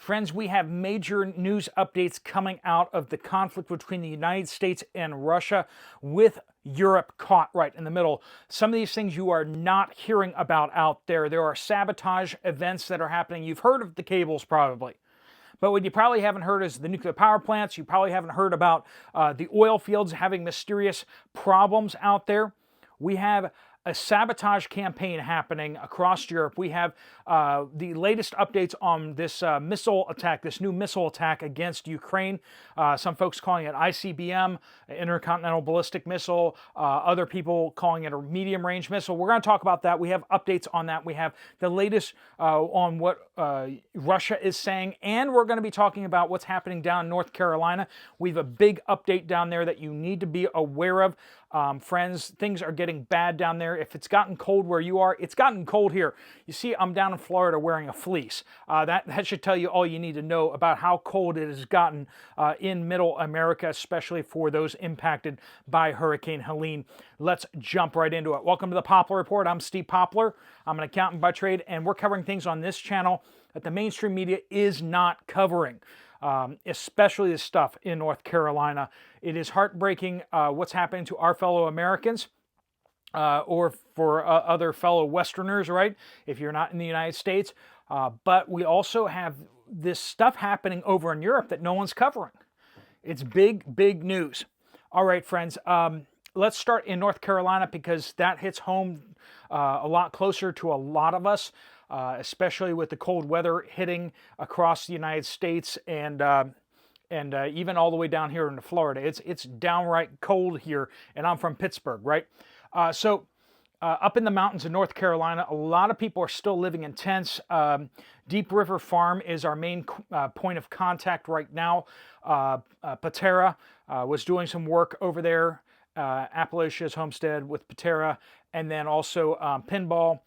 Friends, we have major news updates coming out of the conflict between the United States and Russia, with Europe caught right in the middle. Some of these things you are not hearing about out there. There are sabotage events that are happening. You've heard of the cables probably. But what you probably haven't heard is the nuclear power plants. You probably haven't heard about the oil fields having mysterious problems out there. We have a sabotage campaign happening across Europe. We have the latest updates on this missile attack, this new missile attack against Ukraine. Some folks calling it ICBM, intercontinental ballistic missile. Other people calling it a medium-range missile. We're going to talk about that. We have updates on that. We have the latest on what Russia is saying, and we're going to be talking about what's happening down in North Carolina. We have a big update down there that you need to be aware of. Friends, things are getting bad down there. If it's gotten cold where you are, it's gotten cold here. You see, I'm down in Florida wearing a fleece. That should tell you all you need to know about how cold it has gotten in Middle America, especially for those impacted by Hurricane Helene. Let's jump right into it. Welcome to the Poplar Report. I'm Steve Poplar. I'm an accountant by trade, and we're covering things on this channel that the mainstream media is not covering. Especially the stuff in North Carolina. It is heartbreaking what's happening to our fellow Americans or for other fellow Westerners, right? If you're not in the United States. But we also have this stuff happening over in Europe that no one's covering. It's big, big news. All right, friends. Let's start in North Carolina because that hits home a lot closer to a lot of us. Especially with the cold weather hitting across the United States and even all the way down here into Florida. It's downright cold here, and I'm from Pittsburgh, right? So up in the mountains of North Carolina, a lot of people are still living in tents. Deep River Farm is our main point of contact right now. Patera was doing some work over there. Appalachia's homestead with Patera, and then also Pinball,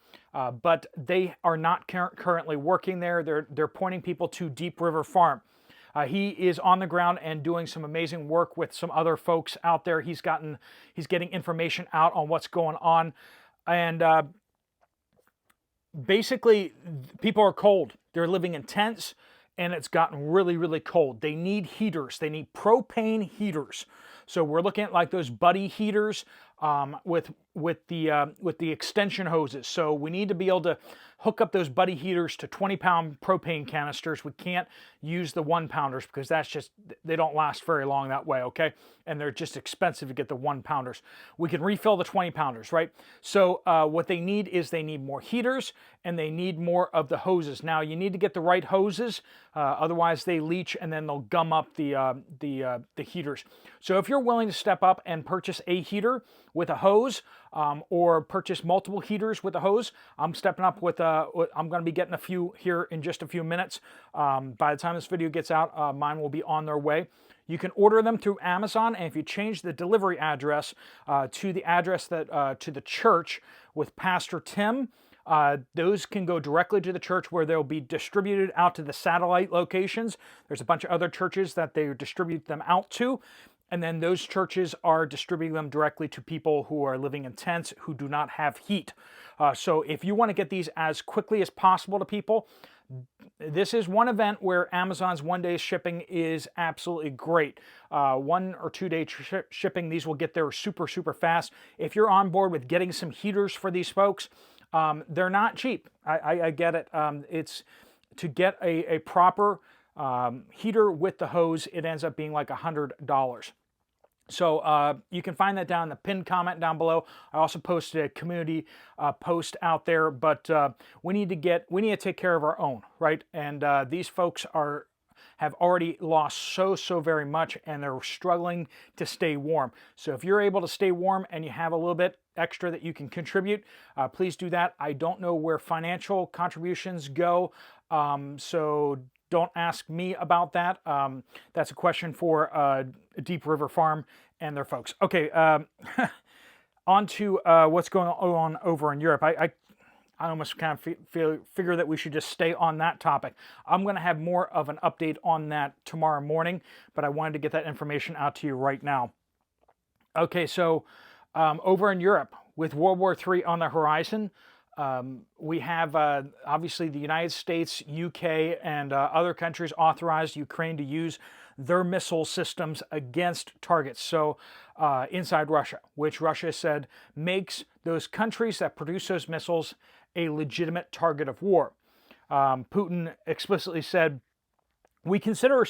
but they are not currently working there. They're pointing people to Deep River Farm. He is on the ground and doing some amazing work with some other folks out there. He's getting information out on what's going on, and basically people are cold. They're living in tents, and it's gotten really, really cold. They need heaters. They need propane heaters. So we're looking at like those buddy heaters with the extension hoses. So we need to be able to hook up those buddy heaters to 20-pound propane canisters. We can't use the 1-pounders because they don't last very long that way, okay? And they're just expensive to get the 1-pounders. We can refill the 20-pounders, right? So what they need more heaters, and they need more of the hoses. Now you need to get the right hoses, otherwise they leach and then they'll gum up the heaters. So if you're willing to step up and purchase a heater with a hose, or purchase multiple heaters with a hose, I'm stepping up with I'm going to be getting a few here in just a few minutes. By the time this video gets out, mine will be on their way. You can order them through Amazon, and if you change the delivery address to the address that to the church with Pastor Tim, those can go directly to the church where they'll be distributed out to the satellite locations. There's a bunch of other churches that they distribute them out to. And then those churches are distributing them directly to people who are living in tents who do not have heat. So if you want to get these as quickly as possible to people, this is one event where Amazon's one-day shipping is absolutely great. 1 or 2 day shipping, these will get there super, super fast. If you're on board with getting some heaters for these folks, they're not cheap. I get it. It's to get a proper heater with the hose, it ends up being like $100. So you can find that down in the pinned comment down below. I also posted a community post out there, but we need to take care of our own, right? And these folks have already lost so very much, and they're struggling to stay warm. So if you're able to stay warm and you have a little bit extra that you can contribute, please do that. I don't know where financial contributions go, so don't ask me about that. That's a question for Deep River Farm and their folks. Okay, on to what's going on over in Europe. I almost kind of figure that we should just stay on that topic. I'm going to have more of an update on that tomorrow morning, but I wanted to get that information out to you right now. Okay, so over in Europe, with World War III on the horizon, We have obviously the United States, UK, and other countries authorized Ukraine to use their missile systems against targets. So inside Russia, which Russia said makes those countries that produce those missiles a legitimate target of war. Putin explicitly said, "We consider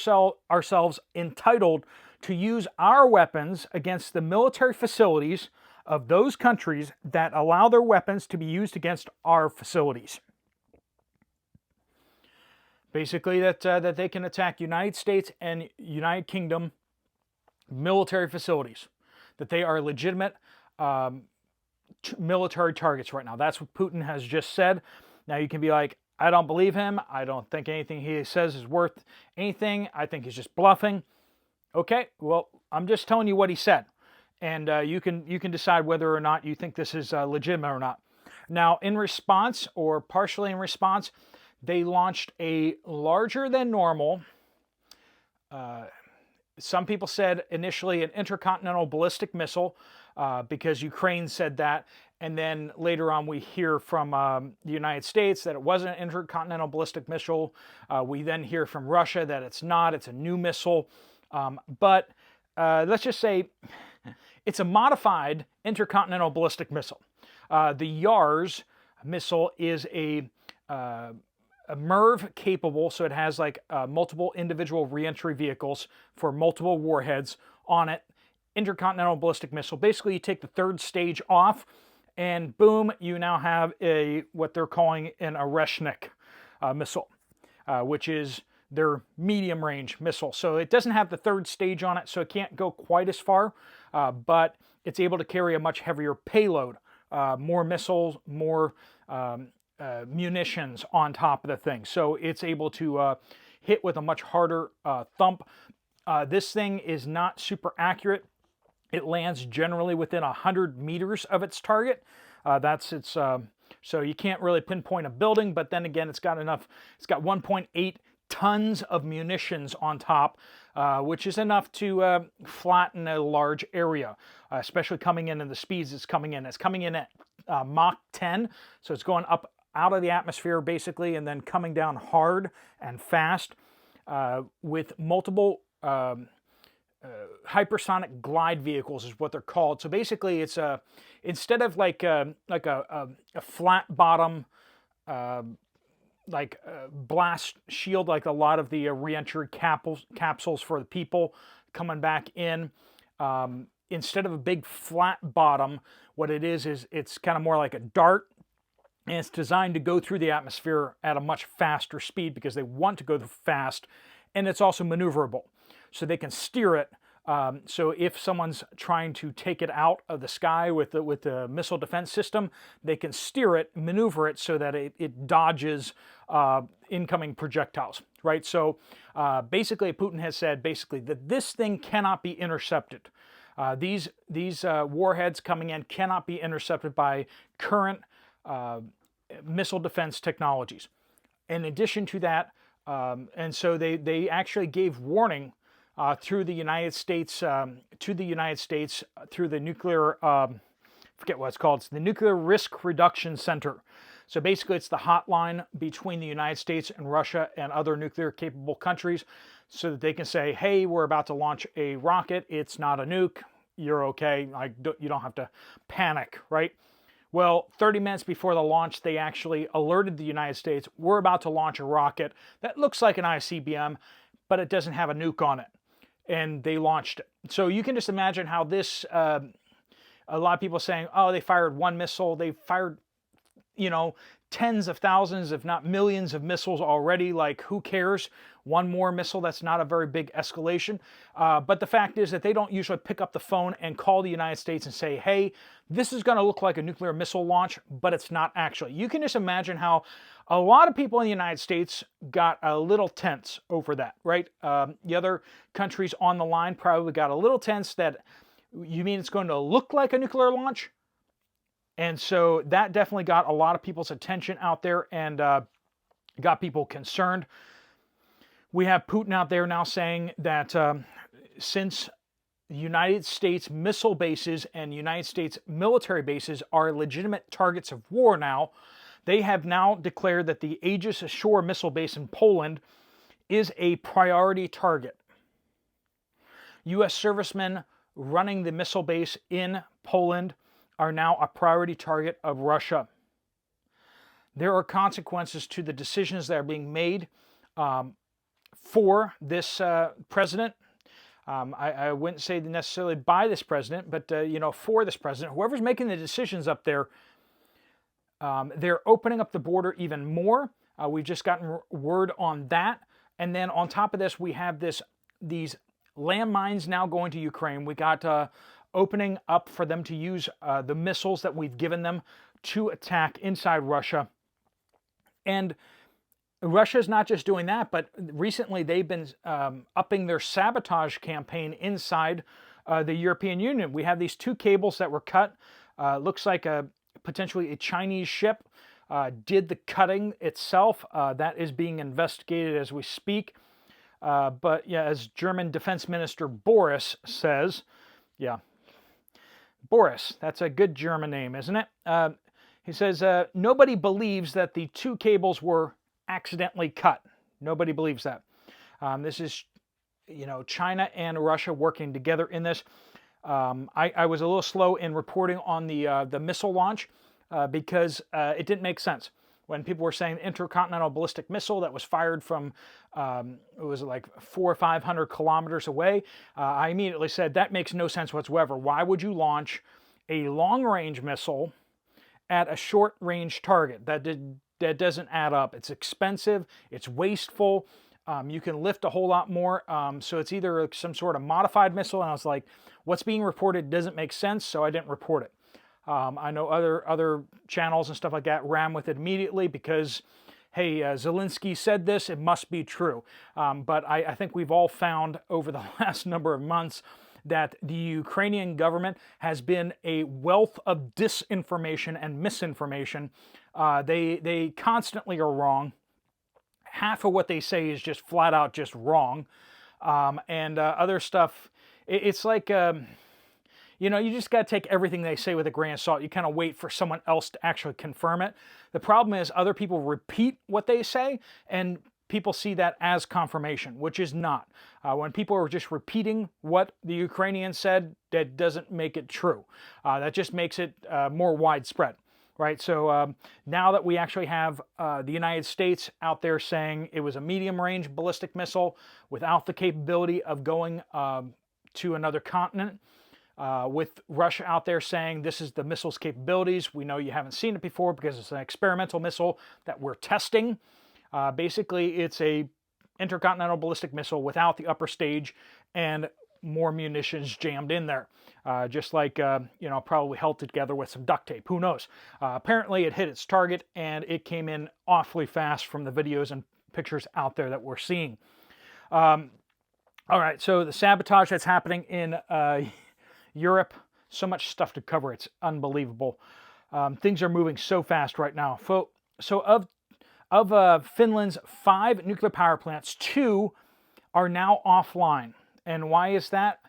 ourselves entitled to use our weapons against the military facilities of those countries that allow their weapons to be used against our facilities." Basically, that they can attack United States and United Kingdom military facilities, that they are legitimate military targets right now. That's what Putin has just said. Now you can be like, I don't believe him. I don't think anything he says is worth anything. I think he's just bluffing. Okay, well, I'm just telling you what he said. And you can decide whether or not you think this is legitimate or not. Now, in response, or partially in response, they launched a larger than normal, some people said initially an intercontinental ballistic missile, because Ukraine said that. And then later on we hear from the United States that it wasn't an intercontinental ballistic missile. We then hear from Russia that it's not, it's a new missile. But let's just say it's a modified intercontinental ballistic missile. The YARS missile is a MIRV capable, so it has like multiple individual reentry vehicles for multiple warheads on it. Intercontinental ballistic missile. Basically, you take the third stage off, and boom, you now have what they're calling an Oreshnik missile, which is their medium range missile. So it doesn't have the third stage on it, so it can't go quite as far, but it's able to carry a much heavier payload, more missiles, more munitions on top of the thing. So it's able to hit with a much harder thump. This thing is not super accurate. It lands generally within 100 meters of its target. So you can't really pinpoint a building, but then again, it's got 1.8 tons of munitions on top, which is enough to flatten a large area, especially coming in the speeds it's coming in. It's coming in at Mach 10, so it's going up out of the atmosphere basically, and then coming down hard and fast with multiple hypersonic glide vehicles is what they're called. So basically, it's instead of like a flat bottom blast shield, like a lot of the reentry capsules for the people coming back in. Instead of a big flat bottom, what it is it's kind of more like a dart, and it's designed to go through the atmosphere at a much faster speed because they want to go fast, and it's also maneuverable. So they can steer it. So if someone's trying to take it out of the sky with the missile defense system, they can steer it, maneuver it so that it dodges incoming projectiles, right? So basically, Putin has said that this thing cannot be intercepted. These warheads coming in cannot be intercepted by current missile defense technologies. In addition to that, and so they actually gave warning through the United States through the nuclear, forget what it's called. It's the Nuclear Risk Reduction Center. So basically, it's the hotline between the United States and Russia and other nuclear-capable countries, so that they can say, "Hey, we're about to launch a rocket. It's not a nuke. You're okay. You don't have to panic, right?" Well, 30 minutes before the launch, they actually alerted the United States, "We're about to launch a rocket that looks like an ICBM, but it doesn't have a nuke on it." And they launched it. So you can just imagine how this, a lot of people saying, "Oh, they fired one missile." They fired, tens of thousands, if not millions of missiles already. Like, who cares? One more missile, that's not a very big escalation. But the fact is that they don't usually pick up the phone and call the United States and say, "Hey, this is going to look like a nuclear missile launch," but it's not actually. You can just imagine how a lot of people in the United States got a little tense over that, right? The other countries on the line probably got a little tense that, you mean it's going to look like a nuclear launch? And so that definitely got a lot of people's attention out there and got people concerned. We have Putin out there now saying that since United States missile bases and United States military bases are legitimate targets of war now, They have now declared that the Aegis Ashore missile base in Poland is a priority target. U.S. servicemen running the missile base in Poland are now a priority target of Russia. There are consequences to the decisions that are being made for this president. I wouldn't say necessarily by this president, but for this president, whoever's making the decisions up there, they're opening up the border even more. We've just gotten word on that, and then on top of this, we have these landmines now going to Ukraine. We got opening up for them to use the missiles that we've given them to attack inside Russia. And Russia's not just doing that, but recently they've been upping their sabotage campaign inside the European Union. We have these two cables that were cut. Looks like potentially a Chinese ship did the cutting itself. That is being investigated as we speak. But yeah, as German Defense Minister Boris says, yeah, Boris, that's a good German name, isn't it? He says, nobody believes that the two cables were accidentally cut. Nobody believes that. This is, China and Russia working together in this. I was a little slow in reporting on the missile launch because it didn't make sense. When people were saying intercontinental ballistic missile that was fired from, it was like 400 or 500 kilometers away, I immediately said, that makes no sense whatsoever. Why would you launch a long-range missile at a short-range target? That doesn't add up. It's expensive, it's wasteful, you can lift a whole lot more, so it's either some sort of modified missile, and I was like, what's being reported doesn't make sense, so I didn't report it. I know other channels and stuff like that ran with it immediately because, hey, Zelensky said this, it must be true. But I think we've all found over the last number of months that the Ukrainian government has been a wealth of disinformation and misinformation. They constantly are wrong. Half of what they say is just flat out just wrong. And other stuff, it's like... you just got to take everything they say with a grain of salt. You kind of wait for someone else to actually confirm it. The problem is other people repeat what they say, and people see that as confirmation, which is not. When people are just repeating what the Ukrainians said, that doesn't make it true. That just makes it more widespread, right? So now that we actually have the United States out there saying it was a medium-range ballistic missile without the capability of going to another continent, with Russia out there saying this is the missile's capabilities. We know you haven't seen it before because it's an experimental missile that we're testing. Basically, it's a intercontinental ballistic missile without the upper stage and more munitions jammed in there. Just like, probably held together with some duct tape. Who knows? Apparently, it hit its target, and it came in awfully fast from the videos and pictures out there that we're seeing. All right, so the sabotage that's happening in... Europe, so much stuff to cover. It's unbelievable. Things are moving so fast right now. So of Finland's 5 nuclear power plants, 2 are now offline. And why is that?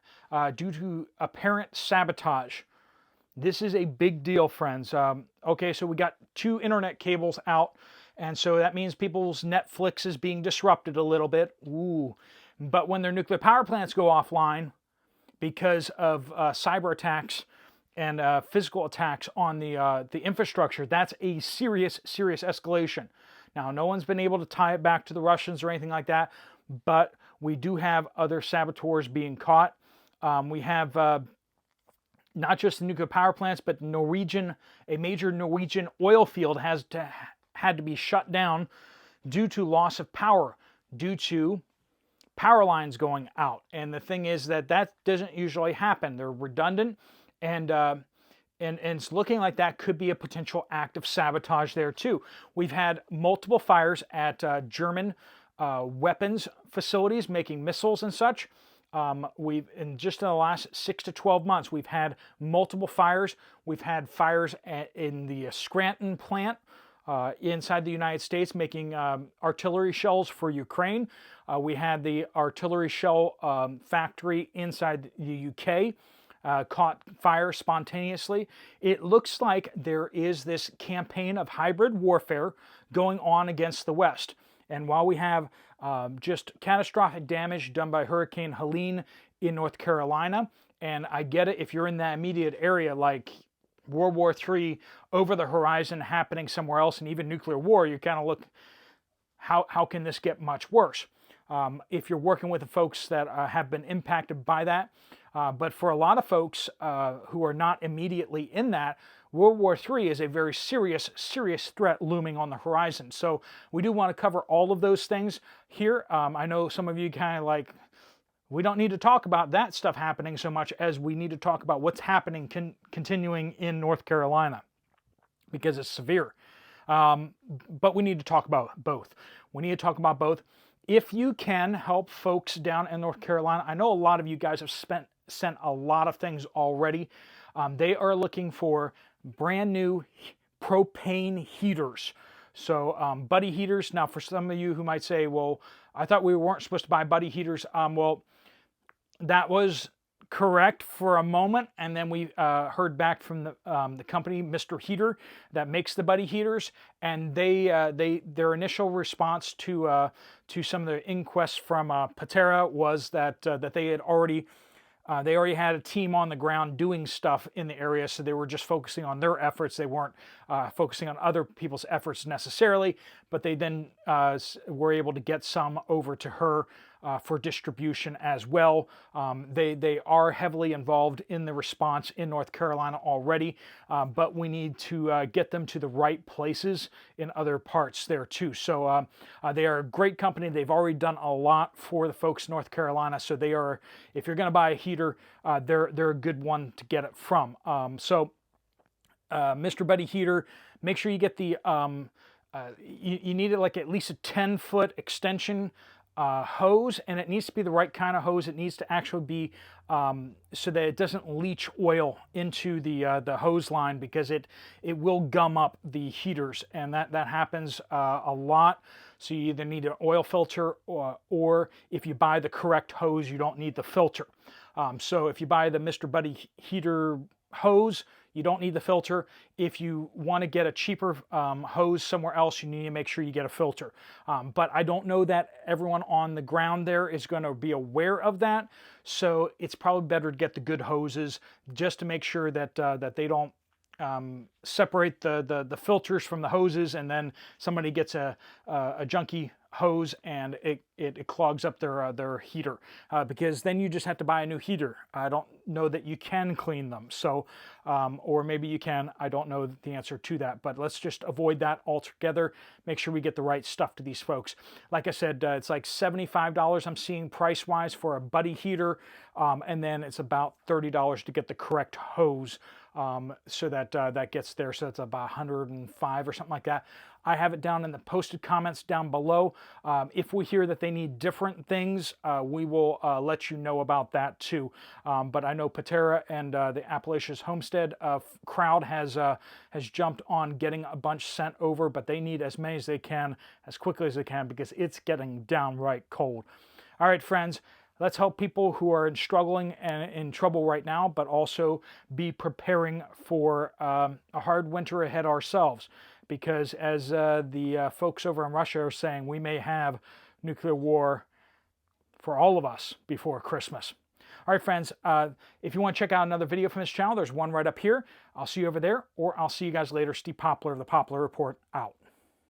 Due to apparent sabotage. This is a big deal, friends. Okay, so we got 2 internet cables out, and so that means people's Netflix is being disrupted a little bit. Ooh. But when their nuclear power plants go offline, because of cyber attacks and physical attacks on the infrastructure, that's a serious escalation. Now, no one's been able to tie it back to the Russians or anything like that, but we do have other saboteurs being caught. We have not just the nuclear power plants, but a major Norwegian oil field had to be shut down due to loss of power, due to power lines going out. And the thing is that doesn't usually happen. They're redundant, and it's looking like that could be a potential act of sabotage there too. We've had multiple fires at German weapons facilities making missiles and such. In the last 6 to 12 months, we've had multiple fires. We've had fires in the Scranton plant inside the United States making artillery shells for Ukraine. We had the artillery shell factory inside the UK caught fire spontaneously. It looks like there is this campaign of hybrid warfare going on against the West. And while we have just catastrophic damage done by Hurricane Helene in North Carolina, and I get it if you're in that immediate area, like World War III over the horizon happening somewhere else, and even nuclear war, you kind of look, how can this get much worse? If you're working with the folks that have been impacted by that. But for a lot of folks who are not immediately in that, World War III is a very serious threat looming on the horizon. So we do want to cover all of those things here. I know some of you kind of like, we don't need to talk about that stuff happening so much as we need to talk about what's happening continuing in North Carolina, because it's severe. But we need to talk about both. We need to talk about both. If you can help folks down in North Carolina, I know a lot of you guys have sent a lot of things already. They are looking for brand new propane heaters. So buddy heaters. Now, for some of you who might say, well, I thought we weren't supposed to buy buddy heaters. Well, that was correct for a moment, and then we heard back from the company, Mr. Heater, that makes the buddy heaters, and their initial response to some of the inquests from Patera was that they had already had a team on the ground doing stuff in the area, so they were just focusing on their efforts. They weren't focusing on other people's efforts necessarily, but they then were able to get some over to her for distribution as well. They are heavily involved in the response in North Carolina already, but we need to get them to the right places in other parts there too. So they are a great company. They've already done a lot for the folks in North Carolina. So they are, if you're going to buy a heater, they're a good one to get it from. Mr. Buddy Heater, make sure you get the, you need it like at least a 10-foot extension hose, and it needs to be the right kind of hose. It needs to actually be so that it doesn't leach oil into the hose line, because it will gum up the heaters, and that happens a lot. So you either need an oil filter, or if you buy the correct hose, you don't need the filter. So if you buy the Mr. Buddy Heater hose, you don't need the filter. If you want to get a cheaper hose somewhere else, you need to make sure you get a filter. But I don't know that everyone on the ground there is going to be aware of that. So it's probably better to get the good hoses, just to make sure that that they don't separate the filters from the hoses, and then somebody gets a junky hose and it clogs up their heater, because then you just have to buy a new heater. I don't know that you can clean them, so or maybe you can. I don't know the answer to that, but let's just avoid that altogether. Make sure we get the right stuff to these folks. Like I said, it's like $75 I'm seeing price wise for a buddy heater, and then it's about $30 to get the correct hose. So that that gets there, so that's about 105 or something like that. I have it down in the posted comments down below. If we hear that they need different things, we will let you know about that too. But I know Patera and the Appalachia's Homestead crowd has jumped on getting a bunch sent over, but they need as many as they can, as quickly as they can, because it's getting downright cold. All right, friends. Let's help people who are struggling and in trouble right now, but also be preparing for a hard winter ahead ourselves. Because as the folks over in Russia are saying, we may have nuclear war for all of us before Christmas. All right, friends, if you want to check out another video from this channel, there's one right up here. I'll see you over there, or I'll see you guys later. Steve Poplar of the Poplar Report, out.